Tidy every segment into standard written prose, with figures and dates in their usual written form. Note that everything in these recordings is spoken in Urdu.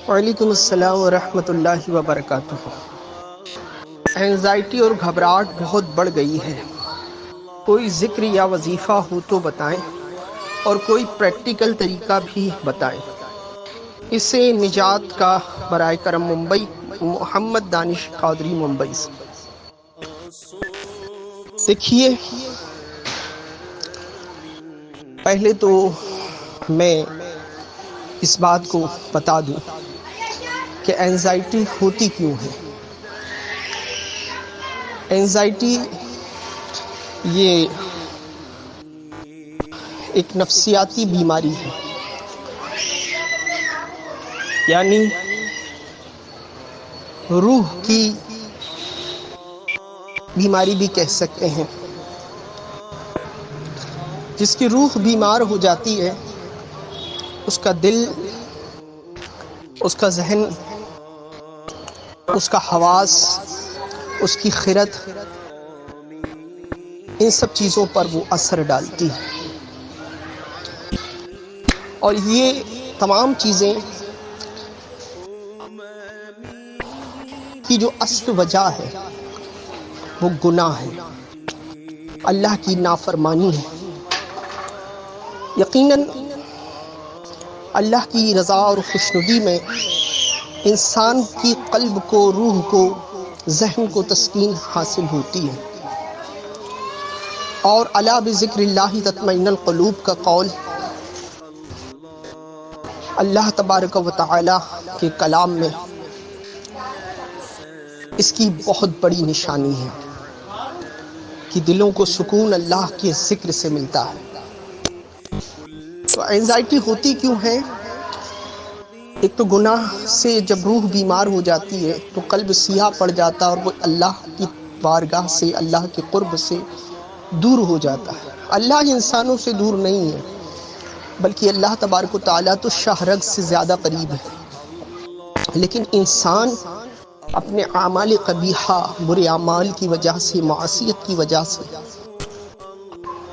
وعلیکم السلام ورحمۃ اللہ وبرکاتہ۔ اینزائٹی اور گھبراہٹ بہت بڑھ گئی ہے۔ کوئی ذکر یا وظیفہ ہو تو بتائیں، اور کوئی پریکٹیکل طریقہ بھی بتائیں۔ اس سے نجات کا برائے کرم ممبئی، محمد دانش قادری، ممبئی سے۔ دیکھیے، پہلے تو میں اس بات کو بتا دوں کہ اینزائٹی ہوتی کیوں ہے۔ اینزائٹی یہ ایک نفسیاتی بیماری ہے، یعنی روح کی بیماری بھی کہہ سکتے ہیں۔ جس کی روح بیمار ہو جاتی ہے، اس کا دل، اس کا ذہن، اس کا حواس، اس کی خرد، ان سب چیزوں پر وہ اثر ڈالتی ہے۔ اور یہ تمام چیزیں کی جو اصل وجہ ہے وہ گناہ ہے، اللہ کی نافرمانی ہے۔ یقیناً اللہ کی رضا اور خوشنودی میں انسان کی قلب کو، روح کو، ذہن کو تسکین حاصل ہوتی ہے۔ اور الا بذکر اللہ تطمئن القلوب کا قول اللہ تبارک و تعالی کے کلام میں اس کی بہت بڑی نشانی ہے کہ دلوں کو سکون اللہ کے ذکر سے ملتا ہے۔ تو اینزائٹی ہوتی کیوں ہے؟ ایک تو گناہ سے جب روح بیمار ہو جاتی ہے تو قلب سیاہ پڑ جاتا ہے، اور وہ اللہ کی بارگاہ سے، اللہ کے قرب سے دور ہو جاتا ہے۔ اللہ انسانوں سے دور نہیں ہے، بلکہ اللہ تبارک و تعالیٰ تو شاہ رگ سے زیادہ قریب ہے، لیکن انسان اپنے اعمال قبیحہ، برے اعمال کی وجہ سے، معصیت کی وجہ سے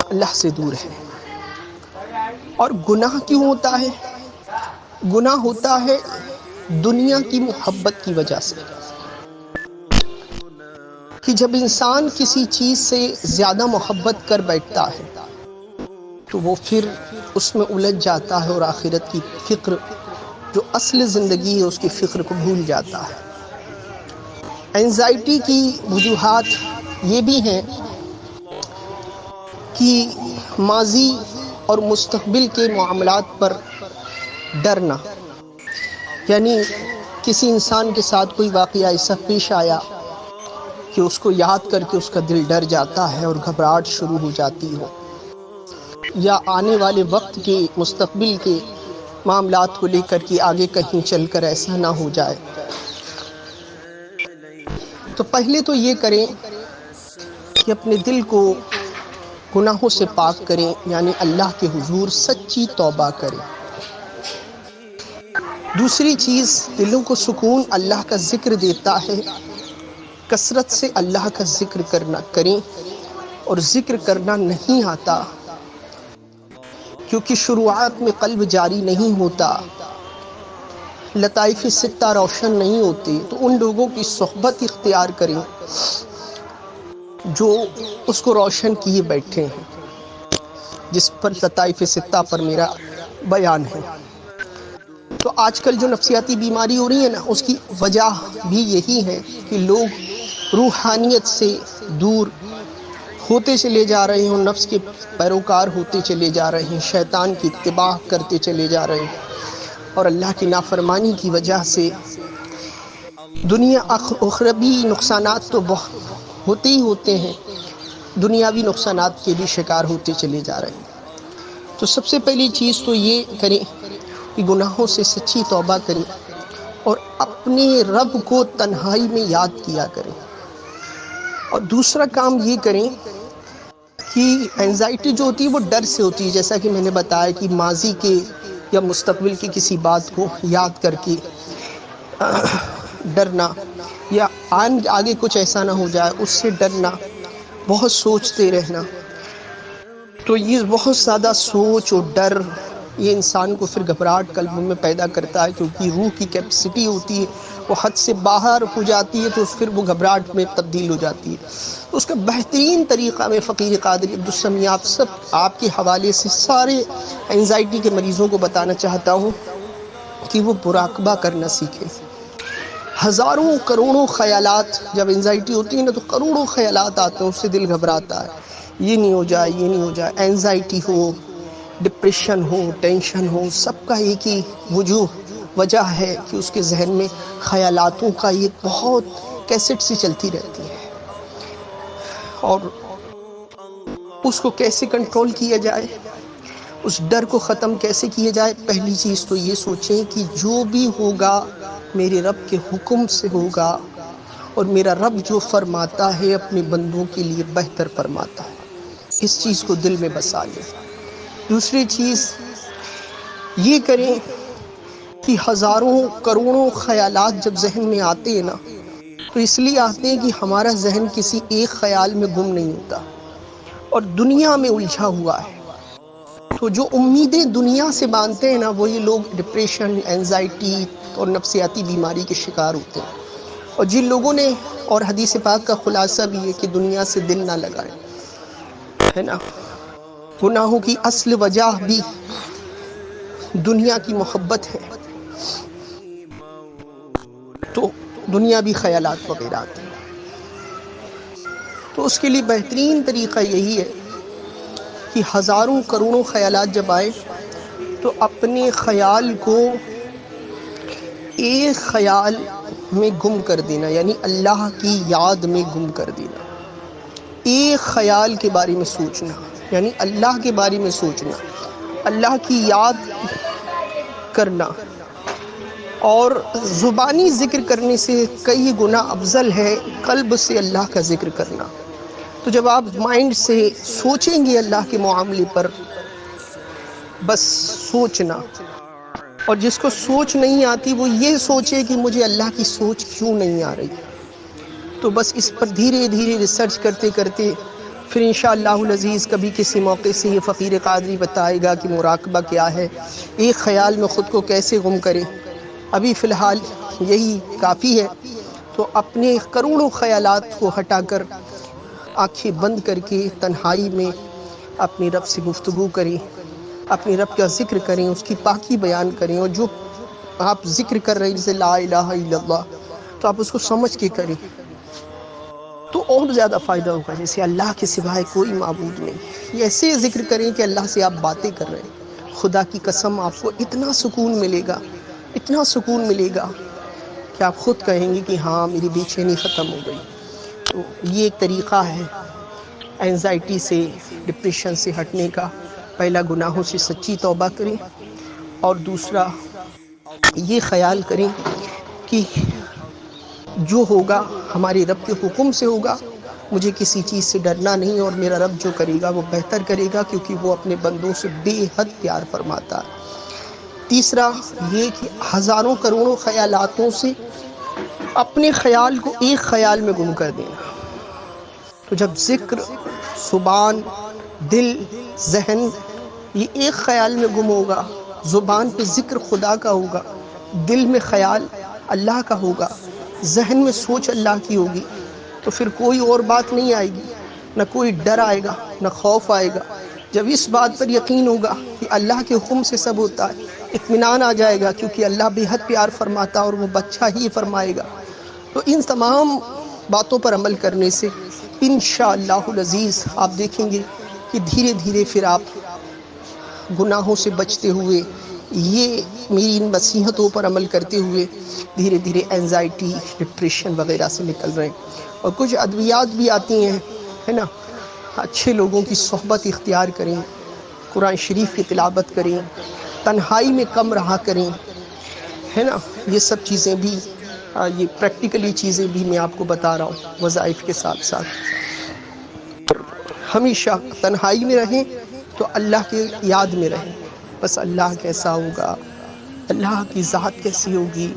اللہ سے دور ہے۔ اور گناہ کیوں ہوتا ہے؟ گناہ ہوتا ہے دنیا کی محبت کی وجہ سے، کہ جب انسان کسی چیز سے زیادہ محبت کر بیٹھتا ہے تو وہ پھر اس میں الجھ جاتا ہے، اور آخرت کی فکر، جو اصل زندگی ہے، اس کی فکر کو بھول جاتا ہے۔ اینزائٹی کی وجوہات یہ بھی ہیں کہ ماضی اور مستقبل کے معاملات پر ڈرنا، یعنی کسی انسان کے ساتھ کوئی واقعہ ایسا پیش آیا کہ اس کو یاد کر کے اس کا دل ڈر جاتا ہے اور گھبراہٹ شروع ہو جاتی ہو، یا آنے والے وقت کے، مستقبل کے معاملات کو لے کر کے آگے کہیں چل کر ایسا نہ ہو جائے۔ تو پہلے تو یہ کریں کہ اپنے دل کو گناہوں سے پاک کریں، یعنی اللہ کے حضور سچی توبہ کریں۔ دوسری چیز، دلوں کو سکون اللہ کا ذکر دیتا ہے، کثرت سے اللہ کا ذکر کریں، اور ذکر کرنا نہیں آتا کیونکہ شروعات میں قلب جاری نہیں ہوتا، لطائف ستہ روشن نہیں ہوتے، تو ان لوگوں کی صحبت اختیار کریں جو اس کو روشن کیے بیٹھے ہیں، جس پر لطائف ستہ پر میرا بیان ہے۔ تو آج کل جو نفسیاتی بیماری ہو رہی ہے نا، اس کی وجہ بھی یہی ہے کہ لوگ روحانیت سے دور ہوتے چلے جا رہے ہیں، نفس کے پیروکار ہوتے چلے جا رہے ہیں، شیطان کی اتباع کرتے چلے جا رہے ہیں، اور اللہ کی نافرمانی کی وجہ سے دنیا اخروی نقصانات تو ہوتے ہی ہوتے ہیں، دنیاوی نقصانات کے بھی شکار ہوتے چلے جا رہے ہیں۔ تو سب سے پہلی چیز تو یہ کریں کہ گناہوں سے سچی توبہ کریں، اور اپنے رب کو تنہائی میں یاد کیا کریں۔ اور دوسرا کام یہ کریں کہ اینزائٹی جو ہوتی ہے وہ ڈر سے ہوتی ہے، جیسا کہ میں نے بتایا کہ ماضی کے یا مستقبل کی کسی بات کو یاد کر کے ڈرنا، یا آگے کچھ ایسا نہ ہو جائے اس سے ڈرنا، بہت سوچتے رہنا۔ تو یہ بہت زیادہ سوچ اور ڈر یہ انسان کو پھر گھبراہٹ قلب میں پیدا کرتا ہے، کیونکہ روح کی کیپیسٹی ہوتی ہے وہ حد سے باہر ہو جاتی ہے، تو پھر وہ گھبراہٹ میں تبدیل ہو جاتی ہے۔ تو اس کا بہترین طریقہ میں فقیر قادری عبدالسمیع آپ کے حوالے سے سارے انزائٹی کے مریضوں کو بتانا چاہتا ہوں کہ وہ مراقبہ کرنا سیکھیں۔ ہزاروں کروڑوں خیالات، جب انزائٹی ہوتی ہے نا تو کروڑوں خیالات آتے ہیں، اس سے دل گھبراتا ہے، یہ نہیں ہو جائے، یہ نہیں ہو جائے۔ انزائٹی ہو، ڈپریشن ہو، ٹینشن ہو، سب کا ایک ہی وجہ ہے کہ اس کے ذہن میں خیالاتوں کا یہ بہت کیسٹ سی چلتی رہتی ہے، اور اس کو کیسے کنٹرول کیا جائے، اس ڈر کو ختم کیسے کیا جائے؟ پہلی چیز تو یہ سوچیں کہ جو بھی ہوگا میرے رب کے حکم سے ہوگا، اور میرا رب جو فرماتا ہے اپنے بندوں کے لیے بہتر فرماتا ہے، اس چیز کو دل میں بسا لیں۔ دوسری چیز یہ کریں کہ ہزاروں کروڑوں خیالات جب ذہن میں آتے ہیں نا تو اس لیے آتے ہیں کہ ہمارا ذہن کسی ایک خیال میں گم نہیں ہوتا اور دنیا میں الجھا ہوا ہے۔ تو جو امیدیں دنیا سے باندھتے ہیں نا وہی لوگ ڈپریشن، انزائٹی اور نفسیاتی بیماری کے شکار ہوتے ہیں۔ اور جن لوگوں نے، اور حدیث پاک کا خلاصہ بھی ہے کہ دنیا سے دل نہ لگائیں، ہے نا، گناہوں کی اصل وجہ بھی دنیا کی محبت ہے، تو دنیا بھی خیالات وغیرہ آتی ہیں۔ تو اس کے لیے بہترین طریقہ یہی ہے کہ ہزاروں کروڑوں خیالات جب آئے تو اپنے خیال کو ایک خیال میں گم کر دینا، یعنی اللہ کی یاد میں گم کر دینا۔ ایک خیال کے بارے میں سوچنا، یعنی اللہ کے بارے میں سوچنا، اللہ کی یاد کرنا۔ اور زبانی ذکر کرنے سے کئی گنا افضل ہے قلب سے اللہ کا ذکر کرنا۔ تو جب آپ مائنڈ سے سوچیں گے اللہ کے معاملے پر، بس سوچنا، اور جس کو سوچ نہیں آتی وہ یہ سوچے کہ مجھے اللہ کی سوچ کیوں نہیں آ رہی، تو بس اس پر دھیرے دھیرے ریسرچ کرتے کرتے پھر انشاءاللہ العزیز کبھی کسی موقع سے یہ فقیر قادری بتائے گا کہ مراقبہ کیا ہے، ایک خیال میں خود کو کیسے گم کرے۔ ابھی فی الحال یہی کافی ہے۔ تو اپنے کروڑوں خیالات کو ہٹا کر آنکھیں بند کر کے تنہائی میں اپنے رب سے گفتگو کریں، اپنے رب کا ذکر کریں، اس کی پاکی بیان کریں، اور جو آپ ذکر کر رہے ہیں جیسے لا الہ الا اللہ، تو آپ اس کو سمجھ کے کریں تو اور زیادہ فائدہ ہوگا۔ جیسے اللہ کے سوائے کوئی معبود نہیں، یہ ایسے ذکر کریں کہ اللہ سے آپ باتیں کر رہے ہیں۔ خدا کی قسم آپ کو اتنا سکون ملے گا، اتنا سکون ملے گا کہ آپ خود کہیں گے کہ ہاں میری بے چینی ختم ہو گئی۔ تو یہ ایک طریقہ ہے اینزائٹی سے، ڈپریشن سے ہٹنے کا۔ پہلا گناہوں سے سچی توبہ کریں، اور دوسرا یہ خیال کریں کہ جو ہوگا ہمارے رب کے حکم سے ہوگا، مجھے کسی چیز سے ڈرنا نہیں، اور میرا رب جو کرے گا وہ بہتر کرے گا، کیونکہ وہ اپنے بندوں سے بے حد پیار فرماتا ہے۔ تیسرا یہ کہ ہزاروں کروڑوں خیالاتوں سے اپنے خیال کو ایک خیال میں گم کر دینا۔ تو جب ذکر، زبان، دل، ذہن یہ ایک خیال میں گم ہوگا، زبان پہ ذکر خدا کا ہوگا، دل میں خیال اللہ کا ہوگا، ذہن میں سوچ اللہ کی ہوگی، تو پھر کوئی اور بات نہیں آئے گی، نہ کوئی ڈر آئے گا، نہ خوف آئے گا۔ جب اس بات پر یقین ہوگا کہ اللہ کے حکم سے سب ہوتا ہے، اطمینان آ جائے گا، کیونکہ اللہ بے حد پیار فرماتا اور وہ بچہ ہی فرمائے گا۔ تو ان تمام باتوں پر عمل کرنے سے انشاءاللہ العزیز آپ دیکھیں گے کہ دھیرے دھیرے پھر آپ گناہوں سے بچتے ہوئے، یہ میری ان نصیحتوں پر عمل کرتے ہوئے دھیرے دھیرے اینزائٹی، ڈپریشن وغیرہ سے نکل رہے ہیں۔ اور کچھ ادویات بھی آتی ہیں، ہے نا، اچھے لوگوں کی صحبت اختیار کریں، قرآن شریف کی تلاوت کریں، تنہائی میں کم رہا کریں، ہے نا، یہ سب چیزیں بھی، یہ پریکٹیکلی چیزیں بھی میں آپ کو بتا رہا ہوں وظائف کے ساتھ ساتھ۔ ہمیشہ تنہائی میں رہیں تو اللہ کی یاد میں رہیں، بس اللہ کیسا ہوگا، اللہ کی ذات کیسی ہوگی،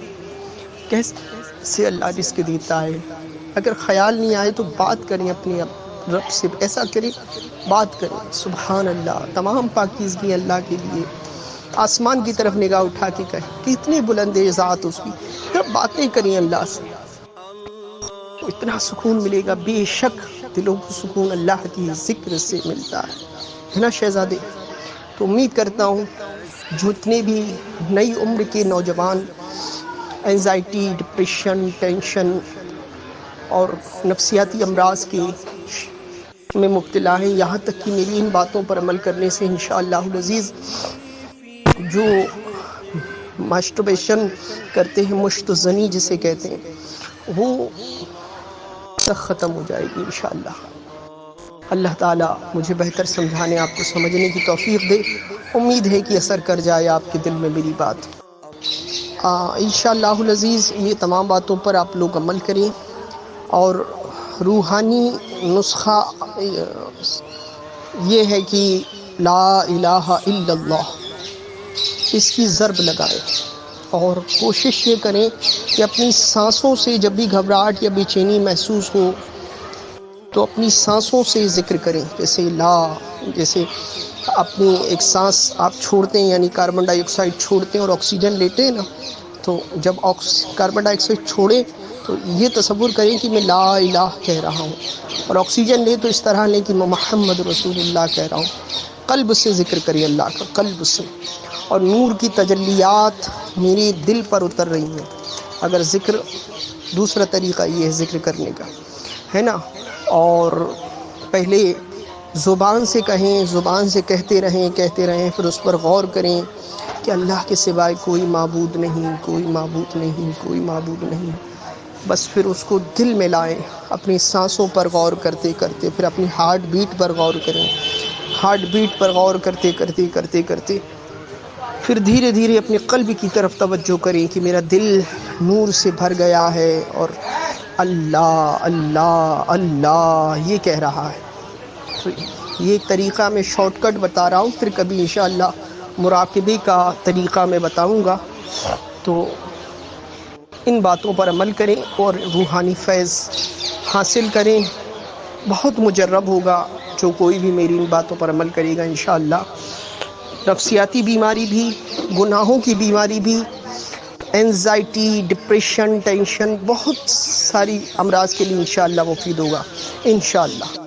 کیسے اللہ رزق دیتا ہے۔ اگر خیال نہیں آئے تو بات کریں اپنے رب سے، ایسا کریں، بات کریں، سبحان اللہ، تمام پاکیزگی اللہ کے لیے۔ آسمان کی طرف نگاہ اٹھا کے کہیں کتنی بلند ذات اس کی، جب باتیں کریں اللہ سے تو اتنا سکون ملے گا۔ بے شک دلوں کو سکون اللہ کی ذکر سے ملتا ہے نا شہزادے؟ تو امید کرتا ہوں جتنے بھی نئی عمر کے نوجوان اینزائٹی، ڈپریشن، ٹینشن اور نفسیاتی امراض کے میں مبتلا ہیں، یہاں تک کہ میری ان باتوں پر عمل کرنے سے انشاءاللہ العزیز جو ماسٹربیشن کرتے ہیں، مشت زنی جسے کہتے ہیں، وہ تک ختم ہو جائے گی انشاءاللہ۔ اللہ تعالیٰ مجھے بہتر سمجھانے، آپ کو سمجھنے کی توفیق دے۔ امید ہے کہ اثر کر جائے آپ کے دل میں میری بات۔ انشاءاللہ العزیز یہ تمام باتوں پر آپ لوگ عمل کریں، اور روحانی نسخہ یہ ہے کہ لا الہ الا اللہ، اس کی ضرب لگائیں، اور کوشش یہ کریں کہ اپنی سانسوں سے جب بھی گھبراہٹ یا بے چینی محسوس ہو تو اپنی سانسوں سے ذکر کریں، جیسے اپنی ایک سانس آپ چھوڑتے ہیں، یعنی کاربن ڈائی آکسائڈ چھوڑتے ہیں اور آکسیجن لیتے ہیں نا، تو جب کاربن ڈائی آکسائڈ چھوڑیں تو یہ تصور کریں کہ میں لا الہ کہہ رہا ہوں، اور آکسیجن لیں تو اس طرح لیں کہ میں محمد رسول اللہ کہہ رہا ہوں۔ قلب سے ذکر کریے اللہ کا، قلب سے، اور نور کی تجلیات میرے دل پر اتر رہی ہیں۔ اگر ذکر دوسرا طریقہ یہ ہے ذکر کرنے کا، ہے نا، اور پہلے زبان سے کہیں، زبان سے کہتے رہیں، پھر اس پر غور کریں کہ اللہ کے سوائے کوئی معبود نہیں، کوئی معبود نہیں، کوئی معبود نہیں، بس پھر اس کو دل میں لائیں، اپنی سانسوں پر غور کرتے کرتے، پھر اپنی ہارٹ بیٹ پر غور کریں، ہارٹ بیٹ پر غور کرتے کرتے پھر دھیرے دھیرے اپنے قلب کی طرف توجہ کریں کہ میرا دل نور سے بھر گیا ہے اور اللہ اللہ اللہ یہ کہہ رہا ہے۔ تو یہ ایک طریقہ میں شارٹ کٹ بتا رہا ہوں، پھر کبھی انشاءاللہ مراقبے کا طریقہ میں بتاؤں گا۔ تو ان باتوں پر عمل کریں اور روحانی فیض حاصل کریں، بہت مجرب ہوگا جو کوئی بھی میری ان باتوں پر عمل کرے گا انشاءاللہ۔ نفسیاتی بیماری بھی، گناہوں کی بیماری بھی، اینزائٹی، ڈپریشن، ٹینشن، بہت ساری امراض کے لیے انشاءاللہ مفید ہوگا انشاءاللہ۔